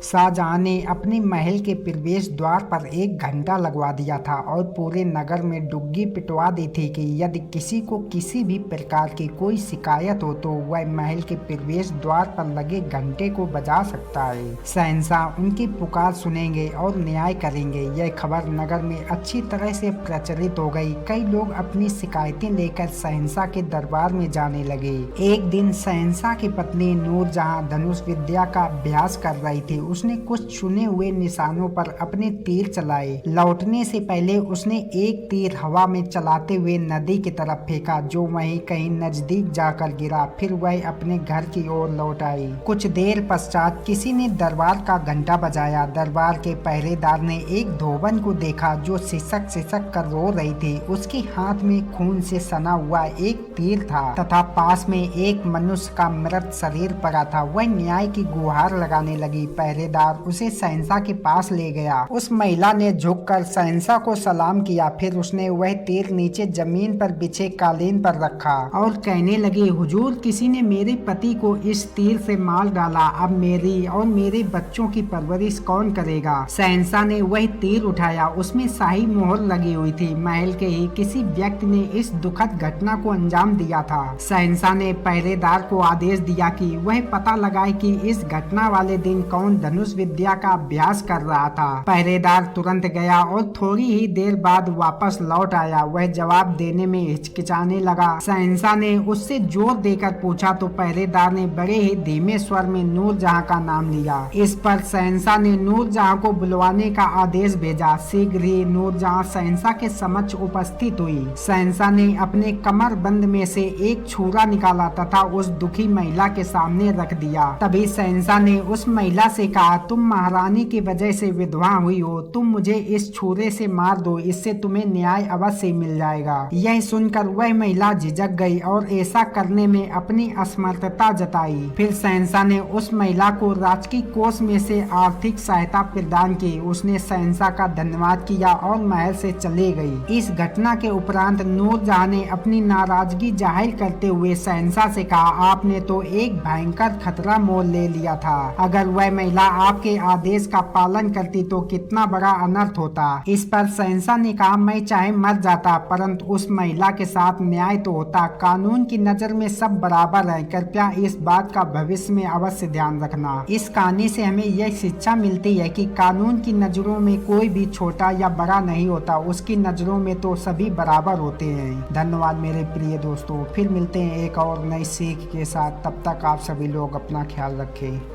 शाहजहां ने अपने महल के प्रवेश द्वार पर एक घंटा लगवा दिया था और पूरे नगर में डुग्गी पिटवा दी थी कि यदि किसी को किसी भी प्रकार की कोई शिकायत हो तो वह महल के प्रवेश द्वार पर लगे घंटे को बजा सकता है। शहंशाह उनकी पुकार सुनेंगे और न्याय करेंगे। यह खबर नगर में अच्छी तरह से प्रचलित हो गई। कई लोग अपनी शिकायतें लेकर शहंशाह के दरबार में जाने लगे। एक दिन शहंशाह की पत्नी नूरजहां धनुष विद्या का अभ्यास कर रही थी। उसने कुछ चुने हुए निशानों पर अपने तीर चलाए। लौटने से पहले उसने एक तीर हवा में चलाते हुए नदी की तरफ फेंका, जो वहीं कहीं नजदीक जाकर गिरा। फिर वह अपने घर की ओर लौट आई। कुछ देर पश्चात किसी ने दरबार का घंटा बजाया। दरबार के पहरेदार ने एक धोबन को देखा जो सिसक सिसक कर रो रही थी। उसके हाथ में खून से सना हुआ एक तीर था तथा पास में एक मनुष्य का मृत शरीर पड़ा था। वह न्याय की गुहार लगाने लगी। पहरेदार उसे शहंशाह के पास ले गया। उस महिला ने झुककर शहंशाह को सलाम किया। फिर उसने वह तीर नीचे जमीन पर बिछे कालीन पर रखा और कहने लगी, हुजूर, किसी ने मेरे पति को इस तीर से मार डाला। अब मेरी और मेरे बच्चों की परवरिश कौन करेगा? शहंशाह ने वह तीर उठाया। उसमें शाही मोहर लगी हुई थी। महल के ही किसी व्यक्ति ने इस दुखद घटना को अंजाम दिया था। शहंशाह ने पहरेदार को आदेश दिया कि वह पता लगाए कि इस घटना वाले दिन कौन धनुष विद्या का अभ्यास कर रहा था। पहरेदार तुरंत गया और थोड़ी ही देर बाद वापस लौट आया। वह जवाब देने में हिचकिचाने लगा। शहंशाह ने उससे जोर देकर पूछा तो पहरेदार ने बड़े ही धीमे स्वर में नूरजहां का नाम लिया। इस पर शहंशाह ने नूरजहां को बुलवाने का आदेश भेजा। शीघ्र ही नूरजहां शहंशाह के समक्ष उपस्थित हुई। शहंशाह ने अपने कमर बंद में से एक छुरा निकाला तथा उस दुखी महिला के सामने रख दिया। तभी शहंशाह ने उस महिला से कहा, तुम महारानी की वजह से विधवा हुई हो। तुम मुझे इस छुरे से मार दो, इससे तुम्हें न्याय अवश्य मिल जाएगा। यह सुनकर वह महिला झिझक गई और ऐसा करने में अपनी असमर्थता जताई। फिर शहंशाह ने उस महिला को राजकीय कोष में से आर्थिक सहायता प्रदान की। उसने शहंशाह का धन्यवाद किया और महल से चली गई। इस घटना के उपरांत नूरजहां ने अपनी नाराजगी जाहिर करते हुए शहंशाह से कहा, आपने तो एक भयंकर खतरा मोल ले लिया था। अगर वह महिला आपके आदेश का पालन करती तो कितना बड़ा अनर्थ होता। इस पर शहंशाह ने कहा, मैं चाहे मर जाता परंतु उस महिला के साथ न्याय तो होता। कानून की नजर में सब बराबर है। कृपया इस बात का भविष्य में अवश्य ध्यान रखना। इस कहानी से हमें यह शिक्षा मिलती है कि कानून की नजरों में कोई भी छोटा या बड़ा नहीं होता। उसकी नजरों में तो सभी बराबर होते हैं। धन्यवाद मेरे प्रिय दोस्तों। फिर मिलते हैं एक और नई सीख के साथ। तब तक आप सभी लोग अपना ख्याल रखें।